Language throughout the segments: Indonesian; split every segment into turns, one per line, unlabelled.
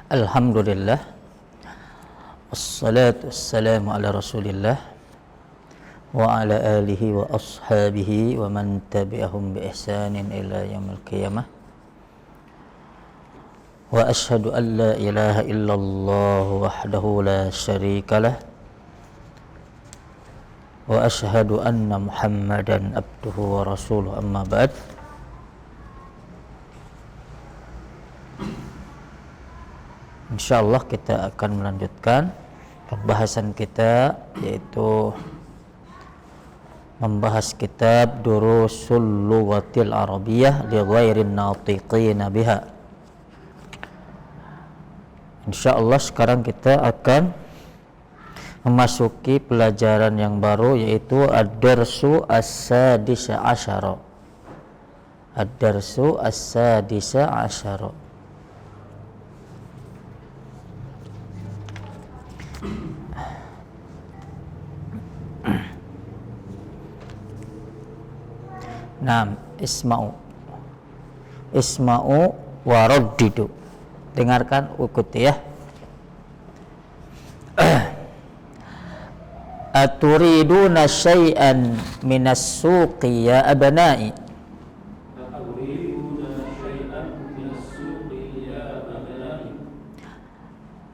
Alhamdulillah, wassalatu wassalamu ala rasulillah wa ala alihi wa ashabihi wa man tabi'ahum bi ihsanin ila yaumil qiyamah. Wa ashhadu an la ilaha illallah wahdahu la syarikalah wa ashhadu anna muhammadan abduhu wa rasuluh, amma ba'd. Insyaallah kita akan melanjutkan pembahasan kita, yaitu membahas kitab Durusul Lughatil Arabiyyah li ghairin natiqina biha. Insyaallah sekarang kita akan memasuki pelajaran yang baru, yaitu Ad-Darsu As-Sadisa Asyara. Ad-Darsu As-Sadisa Asyara. Naam, isma'u wa raddidu. Dengarkan, ikuti ya. Aturiduna syai'an minas suqi ya abna'i.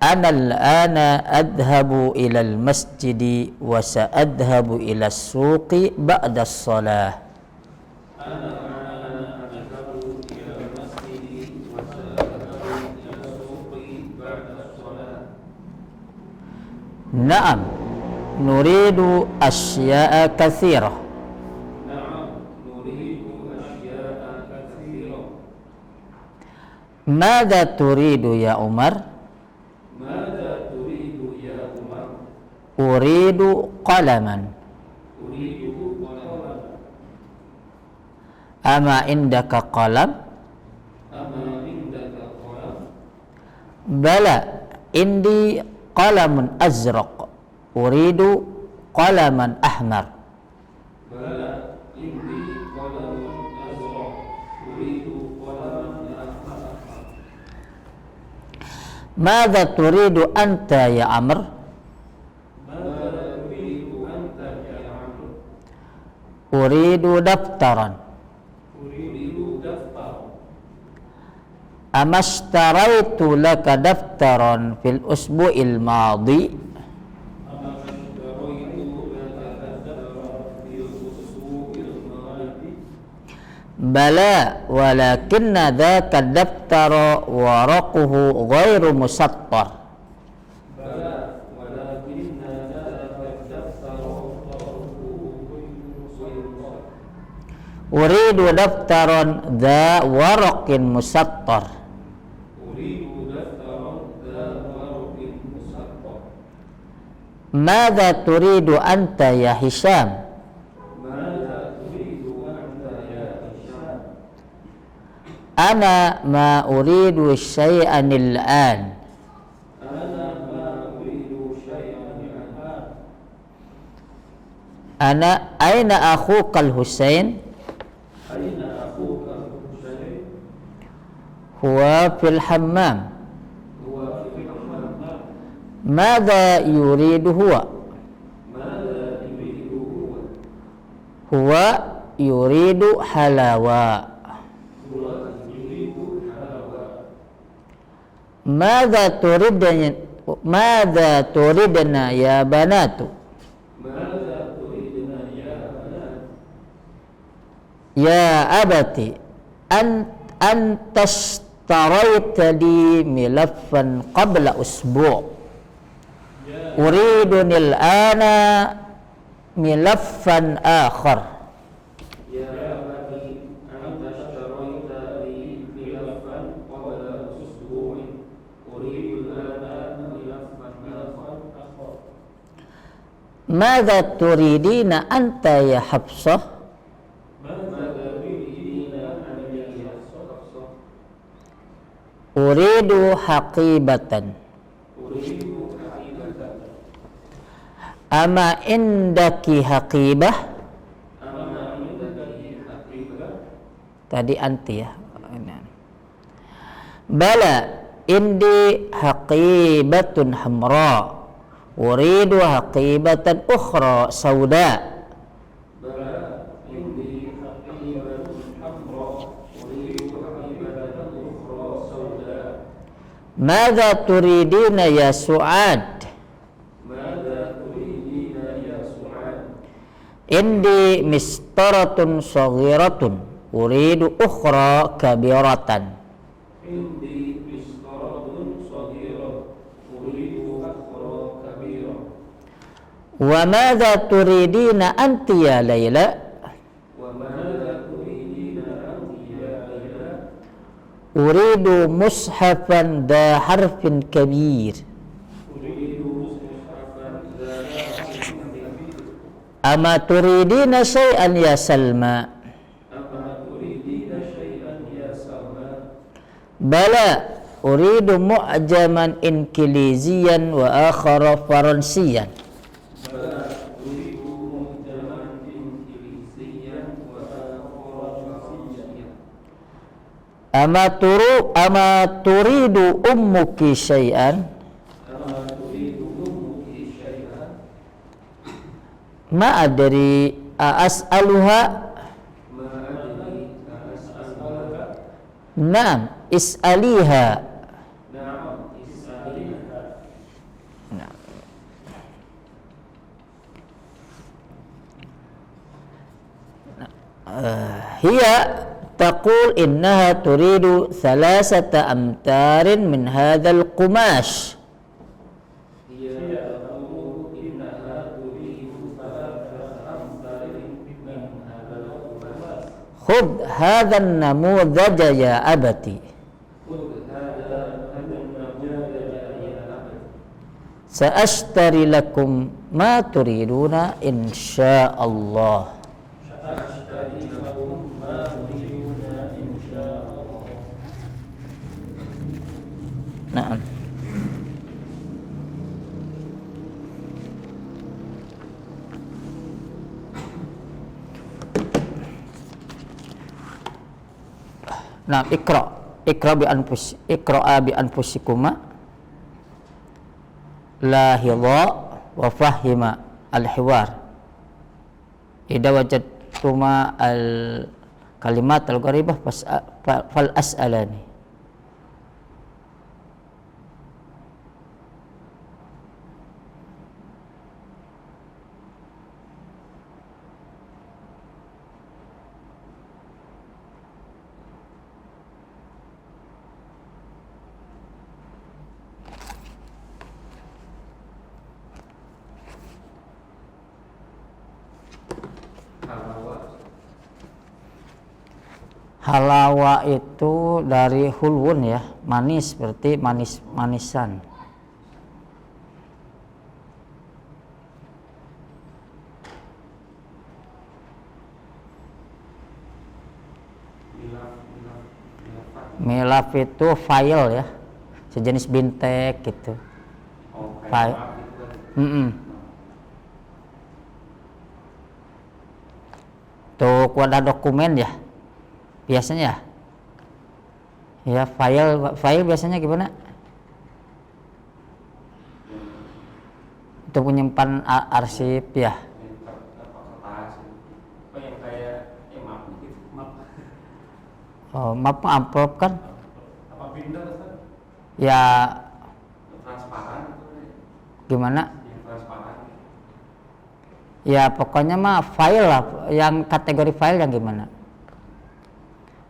Ana al-ana adhabu ila al-masjidi wa sa'adhabu ila as-suqi ba'da as-salah. Naam, nuridu asya'a katsirah. Madza turidu ya Umar? Uridu qalaman. Ama indaka qalam? Bala, indi qalamun azraq. Uridu qalaman ahmar. Madza turidu anta ya Amr? Uridu daftaran. Amashtaraitu laka daftaran fil usbu'il madi? Bala, walakinna dhaka daftara waraquhu ghairu musattar. Uridu daftaran dha waraqin musattar. Madza turidu anta ya Hisham? Ana ma uridu syai'an al-an. Ana aina akhuka al-Husain? Huwa fil hammam. Madza yuridu huwa? Huwa yuridu halawa. Madza turidna ya banatu? Ya abati, antashtarayta li milafan qabla usbu'. Uridunil ana milafan akhar. Madza turidina anta ya Hafsah? Uridu haqibatan. Ama indaki haqibah? Tadi anti ya. Bala, indi haqibatun hamra uridu haqibatan ukhra sauda. Madza turidina ya Su'ad? Indi mistaratun saghiratun uridu ukhra kabiratan. Wa madza turidina anti ya Laila? Uridu mushafan da harfin kabir. Ama turidina syai'an ya Salma? Bala uridu mu'jaman inkiliziyan wa akhara faransiyan. Ama turidu ummuki syai'an? Ma adri as'aluha? Naam, is'aliha. Hiya taqul innaha turidu thalathata amtarin min hadzal qumash. Khudh hadha an-namudhaja ya abati. Sa'ashtari lakum ma turiduna insyaallah. Nah, ikra bi anfusikuma lahidha wa fahima al-hiwar idza wajadtuma al-kalimat al-gharibah fal as'alani. Halawa itu dari hulwun ya, manis, berarti manisan. Milaf itu file ya, sejenis bintek gitu. File. Untuk wadah dokumen ya. Biasanya ya file biasanya gimana? Untuk menyimpan arsip ya. Oh, map amplop kan? Apa binder Ustaz? Ya transparan gimana? Ya pokoknya mah file lah, yang kategori file yang gimana?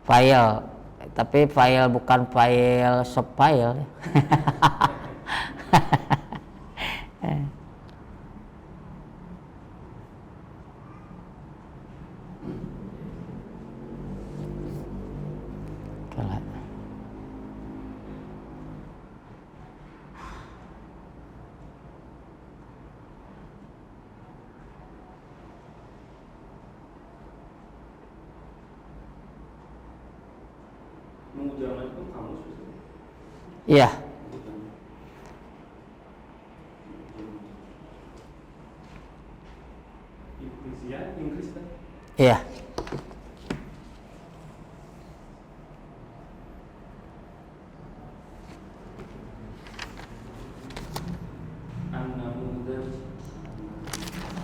File, tapi file bukan file shop file. Iya. Iya.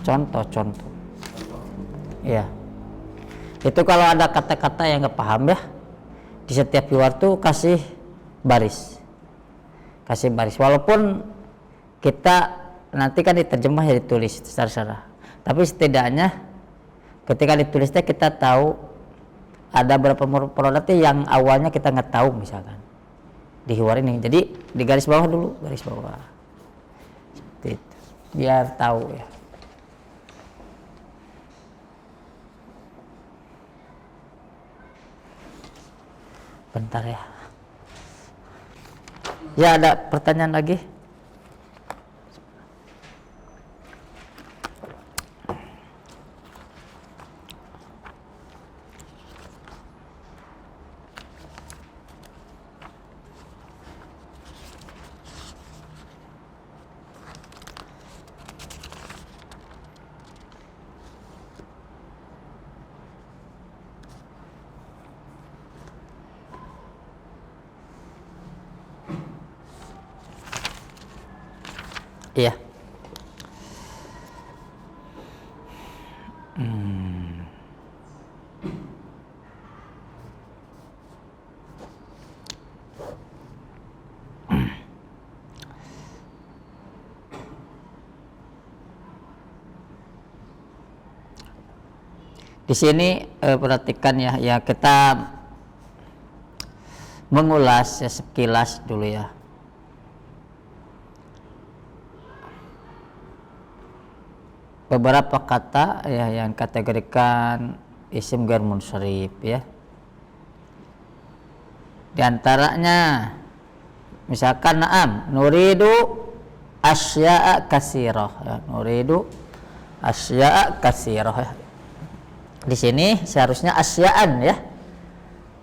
contoh. Ya. Itu kalau ada kata-kata yang nggak paham ya, di setiap hiwar tuh kasih baris. Walaupun kita nanti kan diterjemah ya ditulis secara. Tapi setidaknya ketika ditulisnya kita tahu ada beberapa produk yang awalnya kita nggak tahu misalkan di hiwar ini. Jadi di garis bawah dulu, seperti itu, biar tahu ya. Bentar ya. Ya, ada pertanyaan lagi? Iya. Di sini perhatikan ya kita mengulas ya sekilas dulu ya. Beberapa kata ya yang kategorikan isim ghair munsharif ya. Di antaranya misalkan na'am nuridu asya'a katsirah ya, nuridu asya'a katsirah ya. Di sini seharusnya asya'an ya.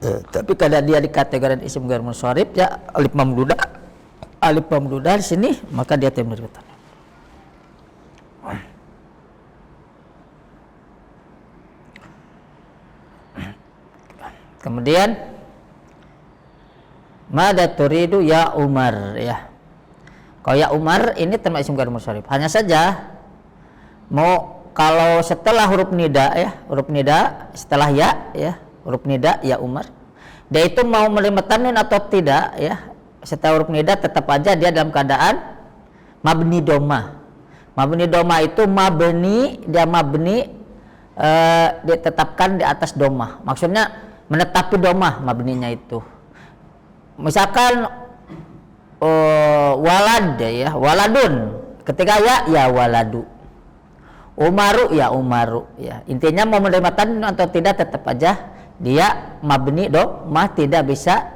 Tapi kalau dia dikategorikan isim ghair munsharif ya alif mamdudah di sini maka dia tidak menerima. Kemudian mada turidu ya Umar ya. Kalau ya Umar ini termasuk isim ghair munsharif. Hanya saja mau kalau setelah huruf nida ya, setelah ya, huruf nida ya Umar. Dia itu mau menerima tanwin atau tidak ya. Setelah huruf nida tetap aja dia dalam keadaan mabni doma. Mabni doma itu mabni ditetapkan di atas doma. Maksudnya menetapi domah mabninya itu. Misalkan walad ya, waladun. Ketika ya waladu. Umaru ya. Intinya mau menerima tanwin atau tidak tetap aja dia mabni domah, tidak bisa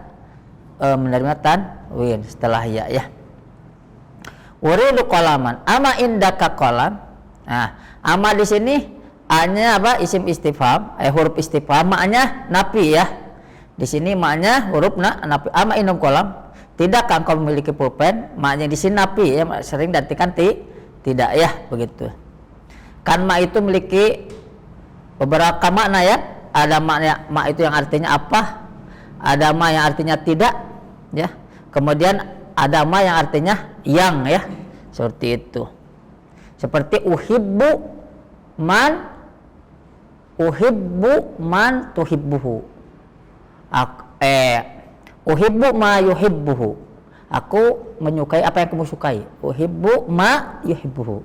menerima tanwin setelah ya. Uridu qalaman. Ama indaka qalam. Nah, ama di sini A-nya apa? Isim istifham, huruf istifham, maknya nafi ya. Di sini maknya huruf nafi. Ama indum kolam, tidakkah engkau memiliki pulpen? Maknya di sini nafi ya, sering diartikan tidak ya, begitu. Kan ma itu memiliki beberapa makna ya. Ada makna ma itu yang artinya apa? Ada ma yang artinya tidak ya. Kemudian ada ma yang artinya yang ya. Seperti itu. Seperti uhibbu man tuhibbuhu. Uhibbu ma yuhibbuhu. Aku menyukai apa yang kamu sukai. Uhibbu ma yuhibbuhu.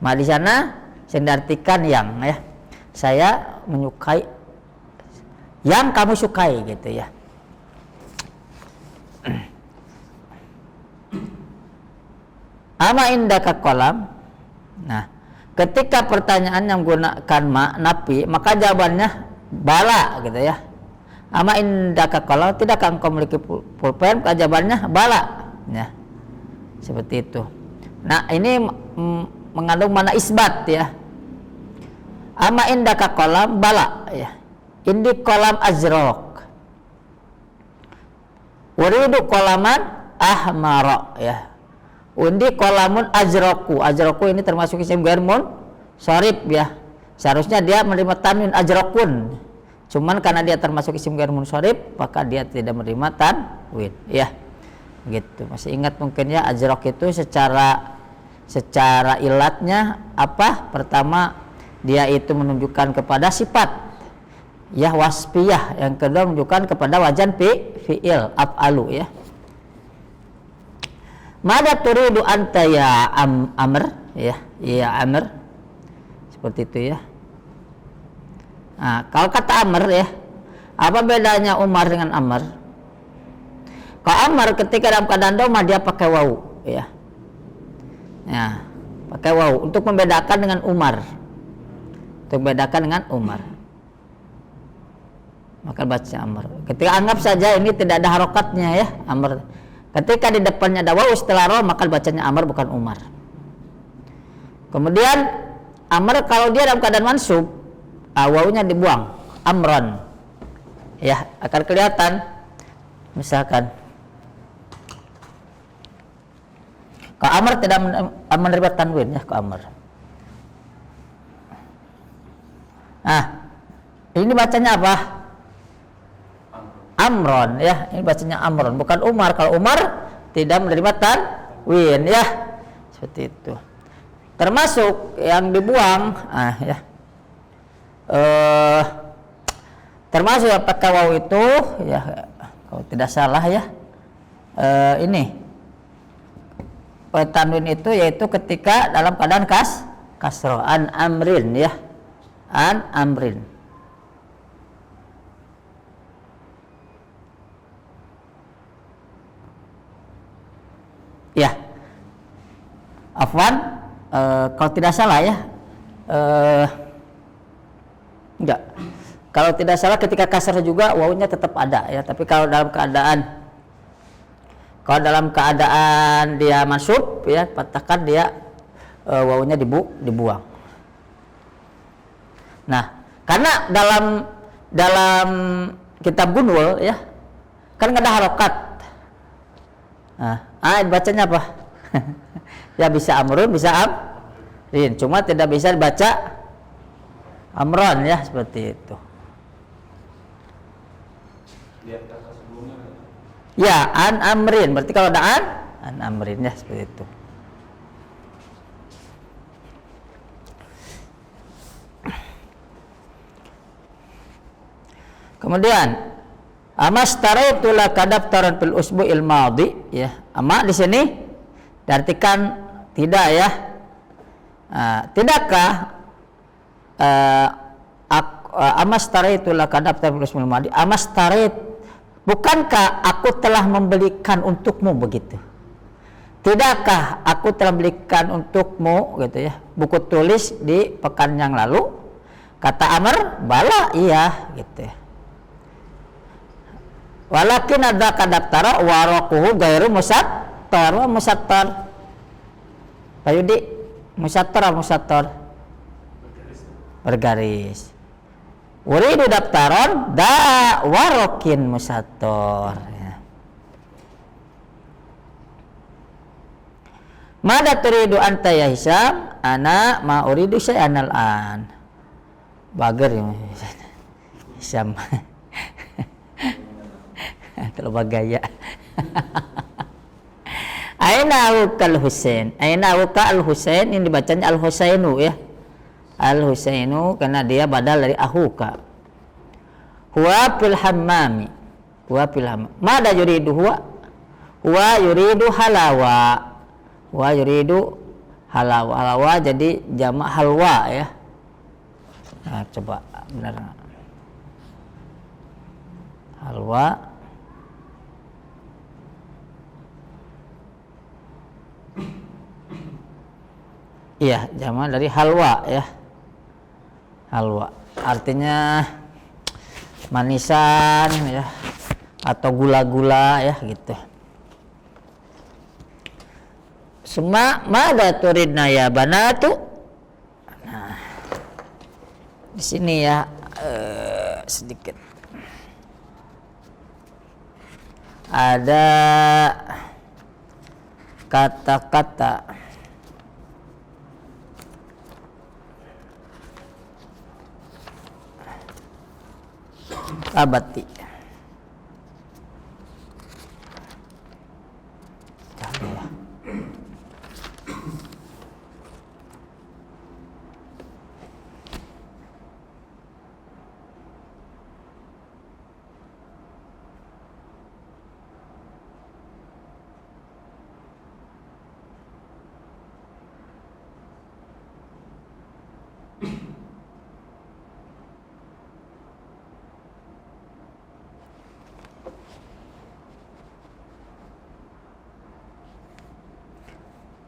Ma di sana saya artikan yang ya. Saya menyukai yang kamu sukai gitu ya. Ama indaka qalam. Nah, ketika pertanyaan yang menggunakan ma nafi, maka jawabannya bala gitu ya. Ama indaka qalam, tidakkah engkau memiliki pulpen? Maka jawabannya bala ya. Seperti itu. Nah, ini mengandung makna isbat ya. Ama indaka qalam, bala ya. Indi qalam azraq. Uridu qalaman ahmara ya. Undi qalamun ajraku. Ajraku ini termasuk isim ghair munsharif ya. Seharusnya dia menerima tanwin ajrakun. Cuman karena dia termasuk isim ghair munsharif, maka dia tidak menerima tanwin ya. Gitu. Masih ingat mungkin ya ajrak itu secara secara ilatnya apa? Pertama, dia itu menunjukkan kepada sifat ya wasfiyah, yang kedua menunjukkan kepada wajan fi'il af'alu ya. Mada turidu anta ya Amr ya, ya Amr, seperti itu ya. Nah, kalau kata Amr ya, apa bedanya Umar dengan Amr? Kalau Amr ketika dalam keadaan doma dia pakai wawu ya. Ya, pakai wawu untuk membedakan dengan Umar. Untuk membedakan dengan Umar. Maka baca Amr. Ketika anggap saja ini tidak ada harokatnya ya, Amr. Ketika di depannya ada wawu setelah roh, maka bacanya Amr bukan Umar. Kemudian Amr kalau dia dalam keadaan mansub, wawunya dibuang, Amron. Ya, akan kelihatan misalkan kalau Amr tidak menerima tanwin ya, kalau Amr. Nah, ini bacanya apa? Amron ya, ini bacanya Amron bukan Umar. Kalau Umar tidak menerima tanwin ya, seperti itu. Termasuk yang dibuang, ya. Termasuk yang pakai wawu itu ya, kalau tidak salah ya, ini tanwin itu yaitu ketika dalam keadaan kasroh, an amrin ya, an amrin. Ya, afwan, kalau tidak salah ya, enggak. Kalau tidak salah ketika kasar juga wawunya tetap ada ya, tapi kalau dalam keadaan dia mansub ya, patahkan dia wawunya dibuang. Nah, karena dalam kitab Gunul ya, kan nggak ada harokat. Nah, bacanya apa? Ya bisa Amrun, bisa Amrin, cuma tidak bisa dibaca Amron ya, seperti itu. Ya, an amrin, berarti kalau ada an amrin ya, seperti itu. Kemudian amastaraitu laka daftaran fil usbu'il madhi ya. Ama di sini diartikan tidak ya. Tidakkah amastaraitu laka daftaran fil usbu'il madhi? Amastarait, bukankah aku telah membelikan untukmu begitu? Tidakkah aku telah belikan untukmu gitu ya, buku tulis di pekan yang lalu? Kata Amr, bala, iya gitu ya. Walakin ada kadaftara waraquhu gairu musattar wa musattar. Pak Yudi, musattar atau musattar? Bergaris. Uridu daftaron da warokin musattar ya. Mada turidu anta ya Hisam? Ana ma uridu syai'an al-an. Bager ya Hisam. Terlalu gaya. Aina kal Husain, aina al Husain, ini dibacanya al Husainu ya, al Husainu karena dia badal dari ahuka. Huwa fil hammami, huwa fil hammam. Mada yuridu huwa yuridu halawa, huwa yuridu halawa, halawa jadi jamak halwa ya. Nah, coba benar halwa. Iya, jamak dari halwa ya. Halwa artinya manisan ya, atau gula-gula ya gitu. Suma mada turidna ya banatu. Nah, di sini ya sedikit ada kata-kata abati.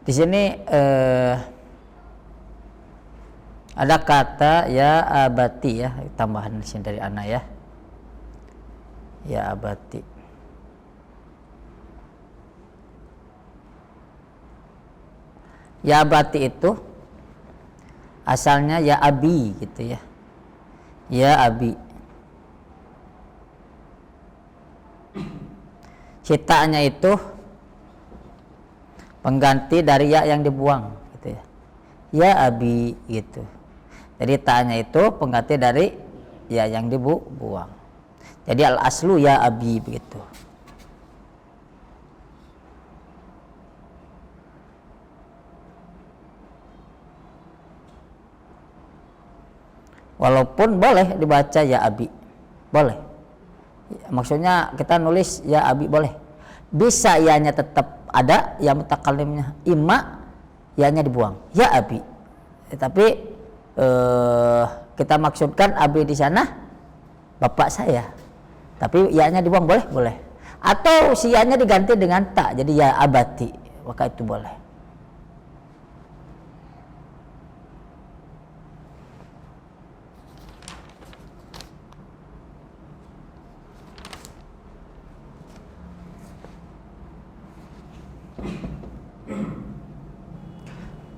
di sini ada kata ya abati ya, tambahan di sini dari ana ya. Ya abati. Ya abati itu asalnya ya abi gitu ya. Ya abi. Citaannya itu pengganti dari ya yang dibuang gitu ya. Ya abi gitu. Jadi ta'nya itu pengganti dari ya yang dibuang. Jadi al aslu ya abi begitu. Walaupun boleh dibaca ya abi, boleh. Maksudnya kita nulis ya abi boleh. Bisa ianya tetap ada ya mutakallimnya, imma ya-nya dibuang ya abi. Tapi kita maksudkan abi di sana bapak saya, tapi ya-nya dibuang boleh, boleh. Atau si ya-nya diganti dengan tak, jadi ya abati, maka itu boleh.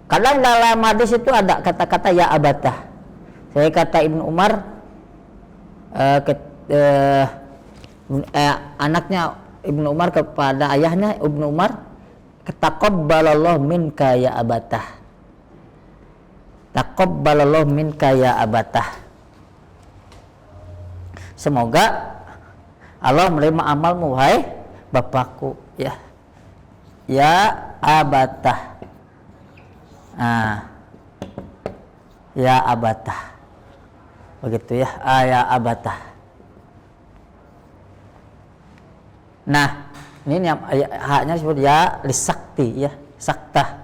Kadang dalam hadis itu ada kata-kata ya abatah. Saya kata Ibnu Umar, anaknya Ibnu Umar kepada ayahnya Ibnu Umar, taqabbalallahu minka ya abatah. Taqabbalallahu minka ya abatah. Semoga Allah menerima amalmu wahai bapakku ya. Ya abatah. Ya abatah. Begitu ya, ya abatah. Nah, ini haknya disebut ya lisakti ya, saktah.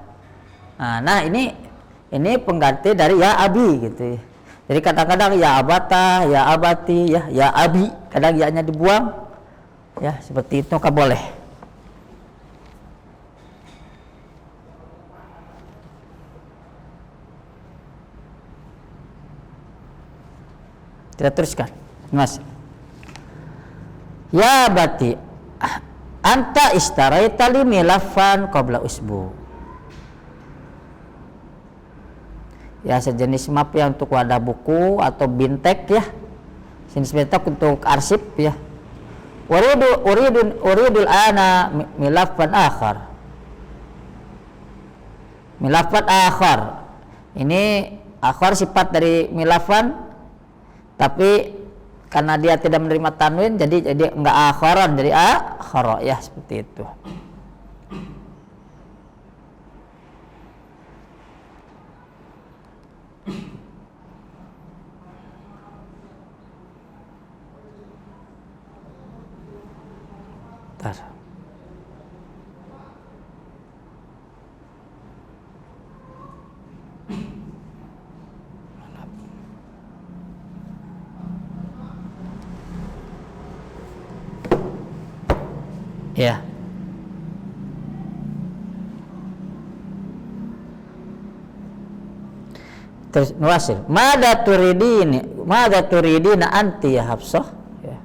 Nah, ini pengganti dari ya abi gitu ya. Jadi kadang-kadang ya abatah, ya abati, ya abi, kadang ya-nya dibuang. Ya, seperti itu kan boleh. Kita teruskan, Mas. Ya bati, anta istaraita li milafan qabla usbu. Ya sejenis map yang untuk wadah buku atau bintek ya. Jenis bintek untuk arsip ya. Uridul ana milafan akhar. Milafan akhar. Ini akhar sifat dari milafan, tapi karena dia tidak menerima tanwin jadi enggak akharan, jadi akhara ya, seperti itu. Bentar. Ya. Terus nuasil. Mada turidina anti ya Hafsah. Ya.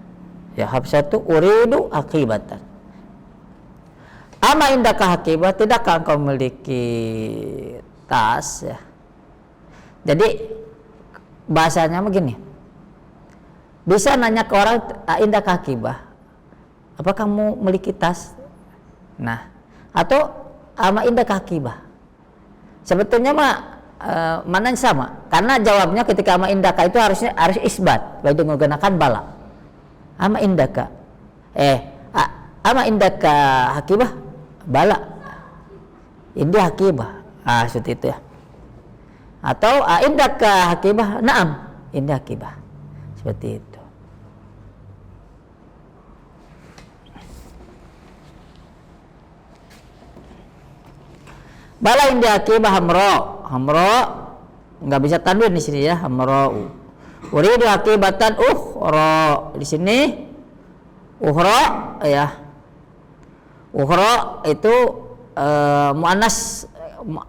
Ya Hafsah itu uridu akibatan. Ama indaka hakibah, tidakkah engkau memiliki tas ya. Jadi bahasanya begini. Bisa nanya ke orang indaka hakibah. Apa kamu memiliki tas? Nah, atau ama indaka hakibah. Sebetulnya mana yang sama? Karena jawabnya ketika ama indaka itu harus isbat, baik menggunakan bala. Ama indaka. Ama indaka hakibah bala. Indi hakibah. Seperti itu ya. Atau indaka hakibah? Naam, indi hakibah. Seperti itu. Bala indi hakibah hamro nggak bisa tanwin di sini ya, hamro. Uridu hakibatan ukhra. Di sini ukhra ya. Ukhra itu muannas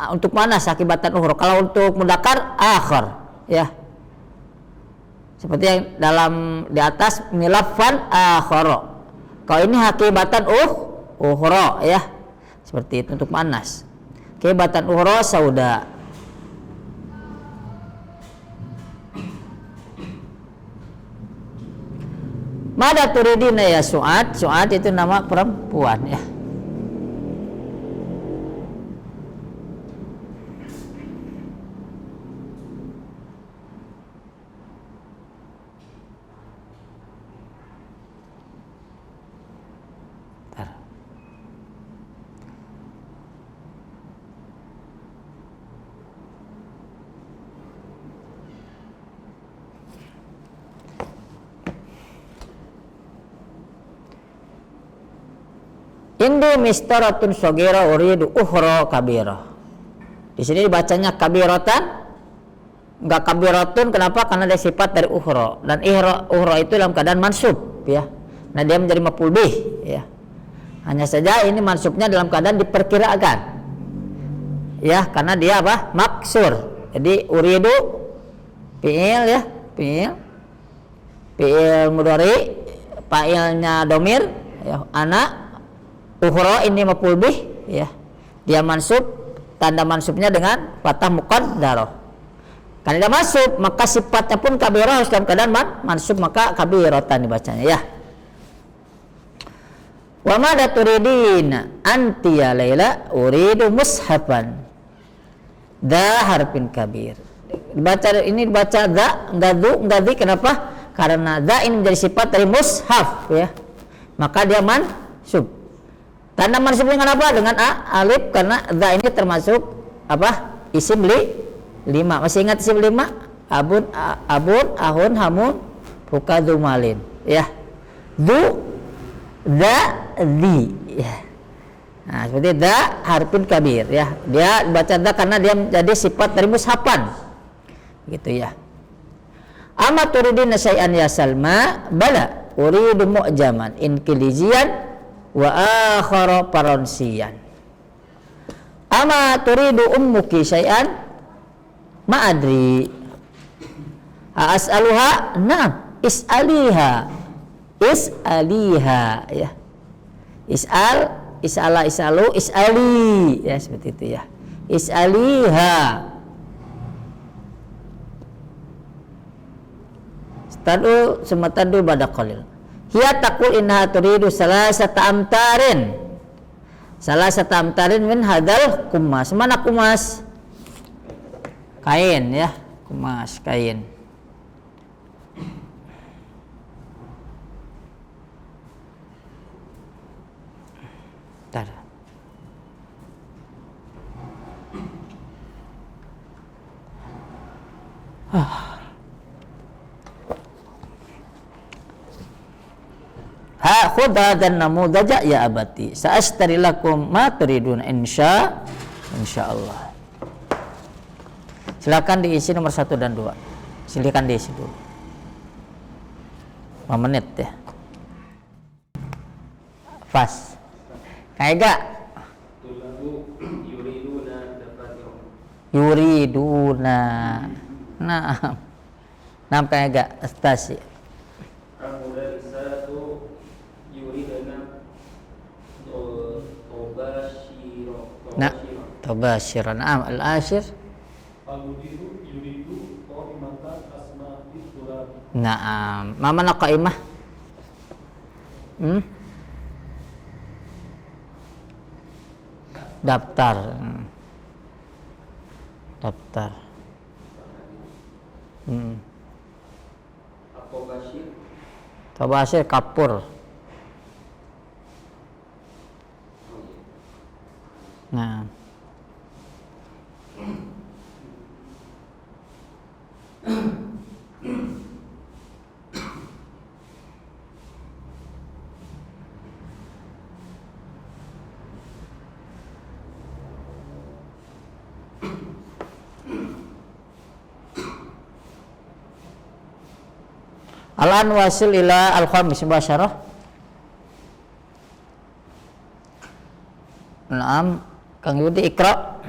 untuk manas akibatan ukhra. Kalau untuk mudzakkar akhar, ya. Seperti yang dalam di atas milafan akhara. Kalau ini akibatan ukhra, ya. Seperti itu untuk manas. Akibatan ukhra sauda. Mada turidina ya Su'ad. Su'ad itu nama perempuan, ya. Indi mistaratun shogira uridu ukhra kabira. Di sini dibacanya kabiratan, enggak kabiratun. Kenapa? Karena ada sifat dari ukhra, dan ukhra itu dalam keadaan mansub, ya. Nah, dia menjadi maf'ul bih, ya. Hanya saja ini mansubnya dalam keadaan diperkirakan, ya, karena dia apa? Maksur. Jadi uridu fi'il, ya, fi'il mudhari, fa'ilnya domir, ya, ana. Ukhra ini maf'ul bih, ya. Dia mansub, tanda mansubnya dengan fathah muqaddarah. Karena dia mansub, maka sifatnya pun kabirah harus dalam keadaan mansub, maka kabiratan dibacanya, ya. Wa ma turidina anti ya Laila uridu mushafan. Da harfin kabir. Dibaca da, enggak di. Kenapa? Karena da ini menjadi sifat dari mushaf, ya. Maka dia mansub. Tanda mansubnya dengan apa? Dengan alif, karena dha ini termasuk apa? Isim lima. Masih ingat isim lima? Abun, ahun, hamun, buka, dumalin. Ya. Du, dha, di. Ya. Nah, seperti dha harfin kabir, ya. Dia baca dha karena dia menjadi sifat dari mushafan. Gitu, ya. Amma turidina syai'an ya Salma? Bala, uridu mu'jaman inkilizian wa akhara paronsiyan. Ama turidu ummuki syai'an? Ma adri. As'aluha? Na'am. Is'aliha, ya. Is'alu, is'ali, ya, seperti itu, ya. Is'aliha. Tadu sematadu bada qalil. Hiya taqul innaha turidu salasata amtarin min hadal kumas. Mana kumas? Kain, ya. Kumas, kain. Bentar. Khudha dan namudaja ya abati sa'ashtari lakum ma turidun insyaallah. Silakan diisi nomor 1 dan 2. Silakan diisi dulu. 5 menit, ya. Fas. Kayak gak? Yuriduna. Nah, kayak gak? Stasi. Nah, tobashiran. Al-ashir. Naam. Mama nak qaimah? Daftar. Daftar. Tobashir kapur. Nah. Al-an wasil ila al-khamis mubasyarah. Naam, Kang Yudi ikra.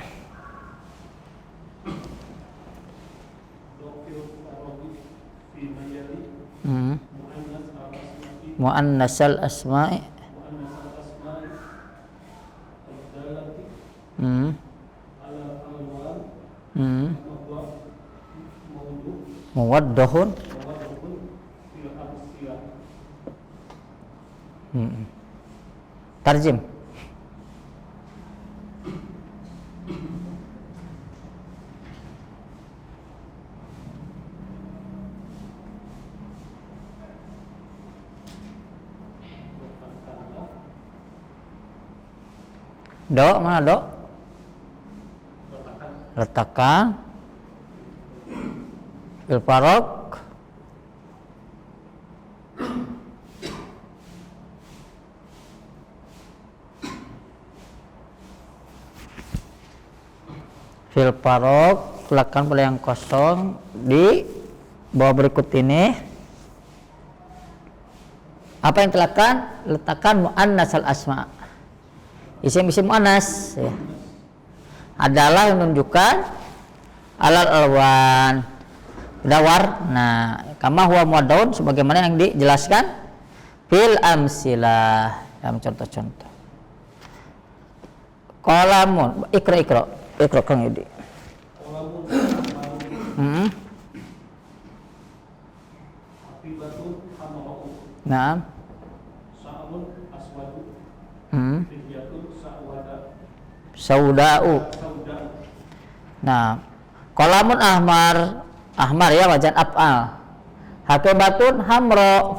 muannasal asma'i muwaddahun tarjim. Do mana do? Letakkan fil farok letakkan pada yang kosong di bawah berikut ini. Apa yang dilakukan? Letakkan muannasal asma. Isim-isim muannas ya, adalah yang menunjukkan alal alwan warna kama huwa muaddaun sebagaimana yang dijelaskan fil amsilah dalam contoh-contoh. Qalamun ikra Kang Yudi. Naam. Sauda'u. Nah, qalamun ahmar ya wajan af'al. Hakibatun hamro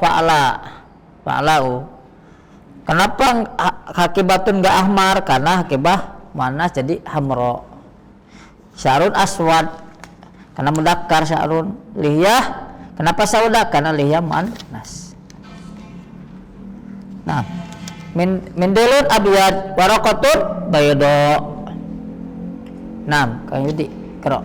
fa'lau. Kenapa hakibatun enggak ahmar? Karena hakibah manas jadi hamro. Sya'run aswad karena mudakkar sya'run. Lihiyah kenapa sauda? Karena lihiyah manas. Nah, Mindilun abyad waraqatun bayda. Naam, Kang Yudi, Qira.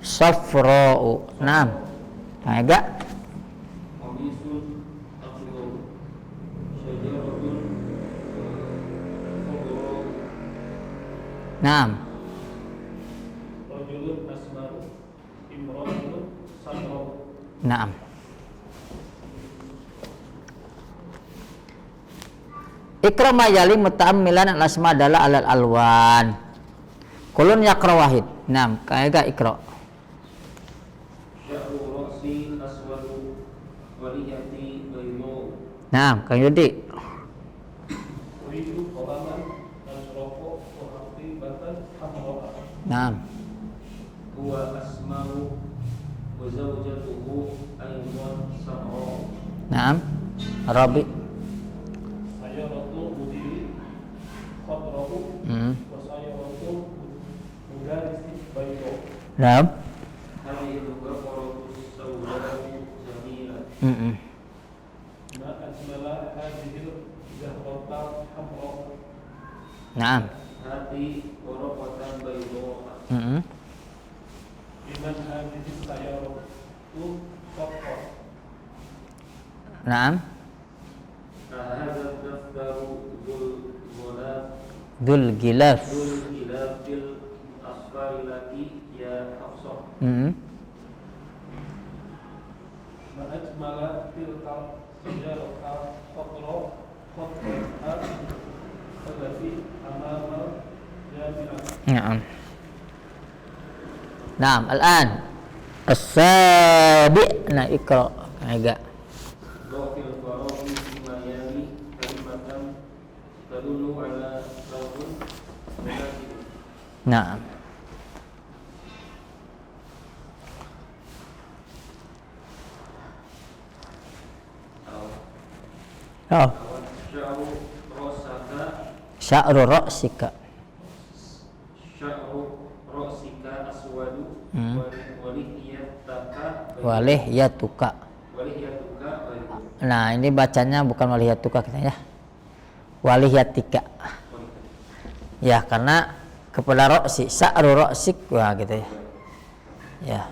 Safra'u. Naam. Kang Ega. Naam. Naam. Ikra ma yali muta'ammilan al-asma adalah alal alwan. Kulun yaqra wahid. Naam, kaega ikra.
Sya'ru ra'si aswadu wa lihiyati baydu.
Naam, Kang Yudi.
Uridu qalaman asraqu wa hatibatan hamra.
Naam.
Huwa asma'u wa zawjatuhu aydan sam'a.
Naam. Rabi.
Sayyaratu mudiri khadrahu wa sayyaratu mudarisi baydu.
Naam.
Hadhihi al-baqaratu sawda'u jamila. Ma ajmala hadhihi al-zahrata hamra.
Naam.
Hati waraqatan baydu. Iman hadhihi sayyaratu qatfa.
Naam.
Hadha daftaru
Dul gilaf.
fil asfari laki ya Hafsah. Ma ajmala tilka sayyarata qatra allati amama jamila.
Naam. Naam, al-an as-sabi' na ikra agak.
Dhafil farawi bima yali kalimatan tadullu ala lafzun munasib.
Naam. Oh,
Sya'ru ra'saka
sya'ru ra'sika.
Sya'ru ra'sika aswadu walihiyataka
Walihiyatuka.
walihiyatuka baydu.
Nah, ini bacanya bukan walihiyatuka kita ya. Walihiyatika. Ya, karena kepada ra'si, sya'ru ra'sik wah gitu ya. Ya.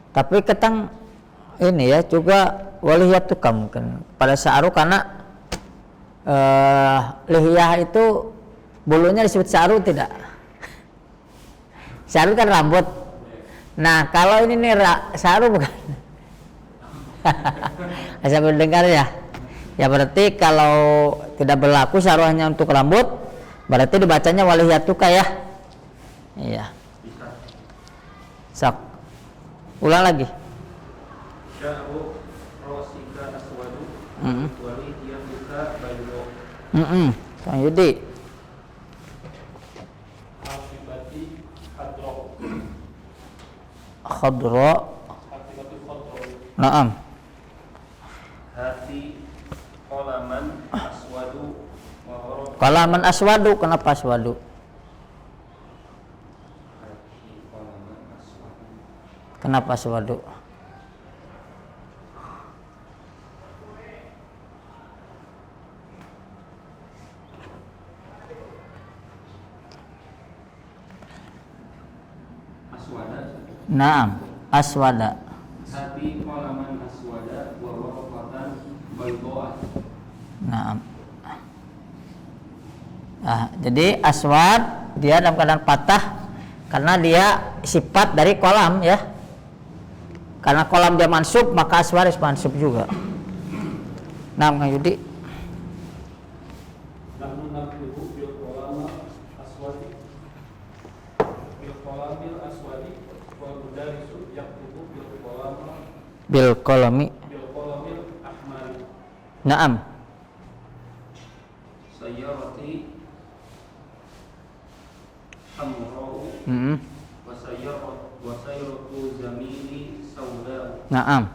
Tapi ketang ini ya juga walihiyatuka mungkin pada sya'ru karena Lihiyah itu bulunya disebut syaru tidak? Syaru kan rambut. Nah, kalau ini nih syaru bukan? Saya mendengar ya. Ya berarti kalau tidak berlaku syaru hanya untuk rambut, berarti dibacanya walihiyatuka ya. Iya. Sok. Ulang lagi.
Sya'ru rosika aswadu walihiyatuka baydo.
Kang Yudi.
Akibati hadro.
Khadra.
Akibati khadro.
Naam.
Hati qalaman aswadu wa huruf.
Kalaman aswadu, kenapa aswadu?
Hati qalaman aswadu.
Kenapa aswadu?
Aswada.
Naam, aswada.
Hati qalaman aswada wa warqatan baydoah.
Naam. Nah, jadi aswad dia dalam keadaan patah karena dia sifat dari kolam ya. Karena kolam dia mansub maka aswad harus mansub juga. Nah, Kang Yudi.
Nahnu naktubu bil qalama aswadi bil qalamil aswadi wal mudarisu yaktubu bil qalama
Bil qalami.
bil qalamil ahmari.
Naam.
Sayyarati hamra'u wa sayyaratu zamili sauda.
Naam.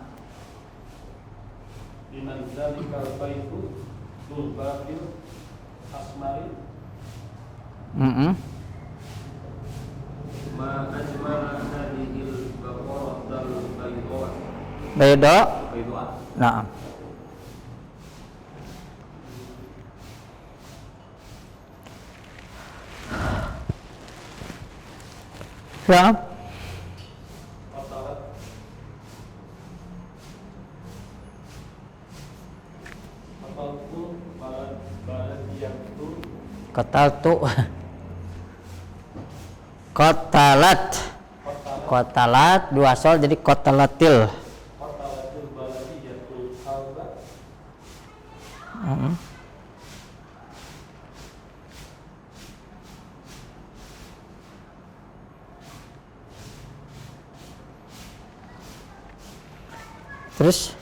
Liman zalikal baitu dul babil asmari ma ajmala hadhil baqaratal bayda.
Bayda.
Bayda.
Naam. Ya.
Qatalat qataltu baladiyatu
Qataltu. Qatalat. Qatalat dua sol jadi qatalatil.
qatalatul baladiyatu halba
Terus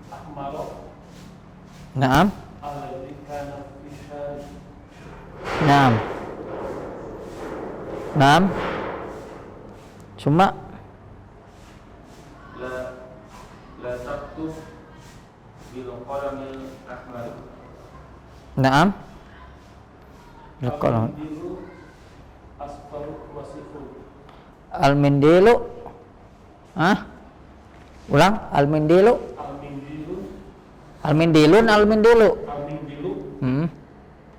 ahmaro
naam.
alladhi kana fi syari
Naam. Naam. Cuma
la taktub bil qalamil ahmar.
naam. Kalau
Al-Mindilu asfaru wasifun.
al-mindilu. Hah? Ulang, al-mindilu.
Al-Mindilu
Al-mindilun, al-mindilu.
Al-Mindilu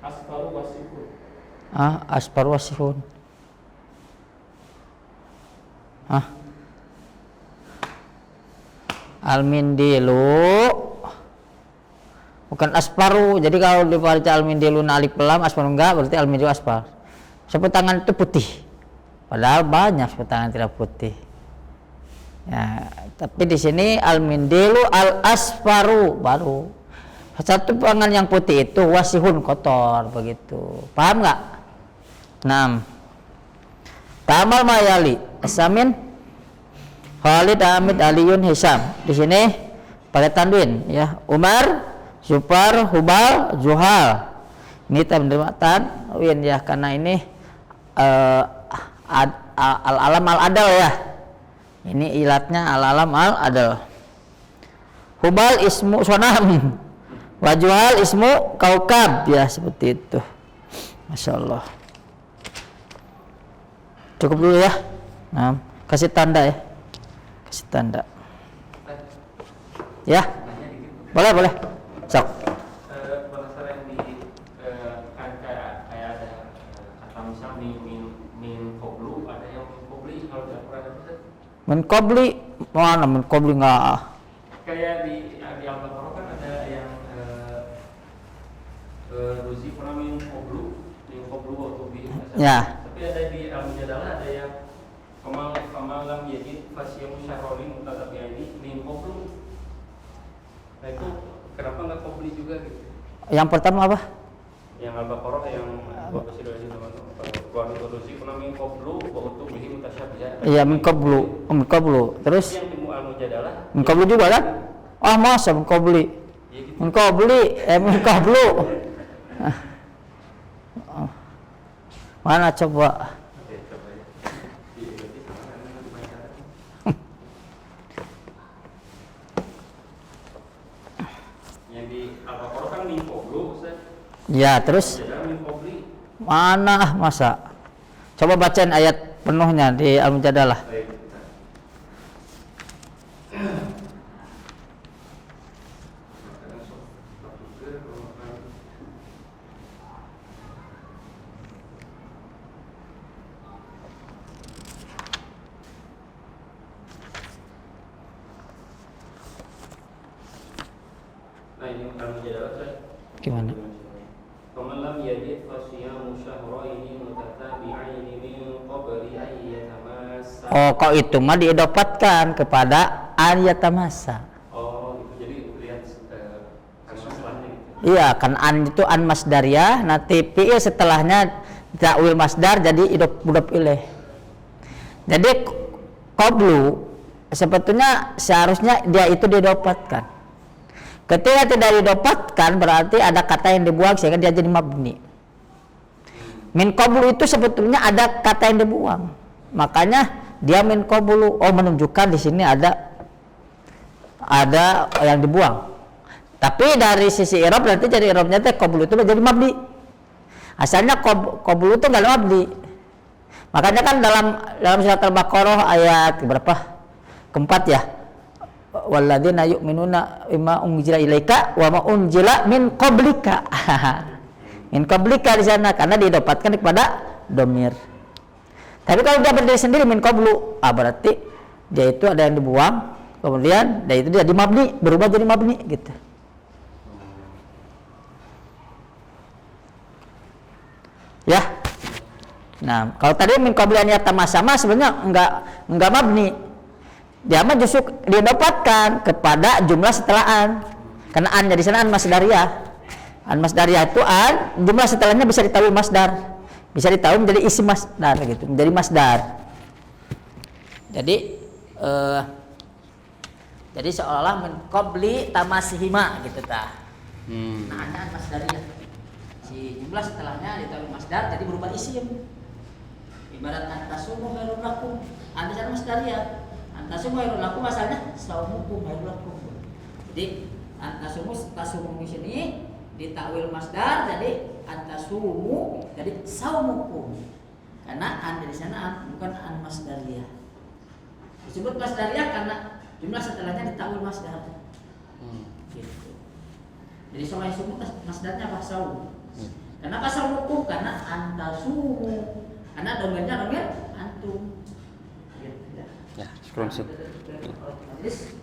asfaru wasifun.
Asfar wasifun. Al-mindilu bukan asparu. Jadi kalau dibaca al-mindilu alif lam, asparu enggak, berarti al-mindilu asfar. Sapu tangan itu putih. Padahal banyak sapu tangan tidak putih. Ya, tapi di sini al-mindilu al-asfaru baru. Satu tangan yang putih itu wasihun, kotor begitu. Paham nggak? 6. Tamal mayali asamin Khalid, Hamid, Aliun, Hisam. Di sini pakai tanwin ya. Umar, Zufar, Hubal, Zuhal. Ini menerima tanwin ya karena ini al-alam al-adal ya. Ini ilatnya al-alam al-adal. Hubal ismu sonam. Wajuhal ismu kaukab ya seperti itu. Masya Allah. Cukup dulu ya. Nah, kasih tanda ya. Kasih tanda. Ya. Boleh, boleh. Sok.
Penasaran di kan kayak ada kata misal min qablu, ada yang min qabli kalau tidak pernah ada.
Men qabli mana men qabli enggak.
Kayak di Al-Baqarah kan
Ya.
Tapi ada di al-mujadalah ada yang kamalam yajid fasyamu syahrorin mutatabi'aini min qablu. Nah itu kenapa nggak qabli juga gitu?
Yang pertama apa?
Yang Al-Baqarah yang Bapak Sidoarjo wa introduksi kuna min qablu wa utu bihi mutasyabihat.
Iya, min qablu. Terus
yang di al-mujadalah
min qablu juga kan? Ah, masa min qabli.
ya gitu.
Min qablu. Mana coba?
Oke, coba ya. Iya, berarti sama kan dengan dibaca. Yang di Al-Baqarah kan min qablu, Ustaz.
Ya, terus
Jadi min qabli.
mana masa? Coba bacain ayat penuhnya di Al-Mujadalah.
Baik. Nah ini al-mujadalah Ustaz.
Gimana?
Faman lam yajid fasiyamu syahraini mutatabi'aini min qabli an yatamassa.
Oh, kok itu mah diidopatkan kepada ayatamasa.
Oh, itu jadi lihat masalahnya gitu.
Iya, kan an itu an masdariyah, nanti fi'il setelahnya ta'wil masdar jadi idop ilaih. Jadi qablu sebetulnya seharusnya dia itu didopatkan. Ketika tidak didapatkan berarti ada kata yang dibuang sehingga dia jadi mabni. Min qablu itu sebetulnya ada kata yang dibuang. Makanya dia min qablu, oh menunjukkan di sini ada yang dibuang. Tapi dari sisi i'rab berarti jadi i'rabnya teh qablu itu menjadi mabni. Asalnya qablu itu enggak ada mabni. Makanya kan dalam surat Al-Baqarah ayat berapa? Keempat ya. Walladzina yu'minuna bima unzila ilaika wa ma unzila min qablika. Min qablika di sana karena didapatkan kepada domir. Tapi kalau dia berdiri sendiri min qablu, berarti dia itu ada yang dibuang, kemudian dia itu jadi mabni, berubah jadi mabni gitu. Ya. Nah, kalau tadi min qabli an yatamassa sebenarnya enggak mabni. Dia mah justru didapatkan kepada jumlah setelah an. Karena an di sana an masdariyah. An masdariyah itu an, jumlah setelahnya bisa ditahu masdar. Bisa ditahu menjadi isi masdar gitu, menjadi masdar. Jadi seolah-olah min qabli tamasihima gitu tah. Nah, an masdariyah. Si jumlah setelahnya ditahu masdar jadi berubah isim. Ibarat antasumu khairul lakum. An di sana masdariyah. Antasumu khairul lakum asalnya saumukum khairul lakum. Jadi antasumu di sini ditakwil masdar jadi antasumu jadi saumukum. Karena an di sana bukan an masdariyah. Disebut masdariyah karena jumlah setelahnya ditakwil masdar. Gitu. Jadi soal sumu masdarnya apa saum. Kenapa saumukum? Karena antasumu. Karena domirnya domir antum. Gitu.
Ya, scroll.
Majelis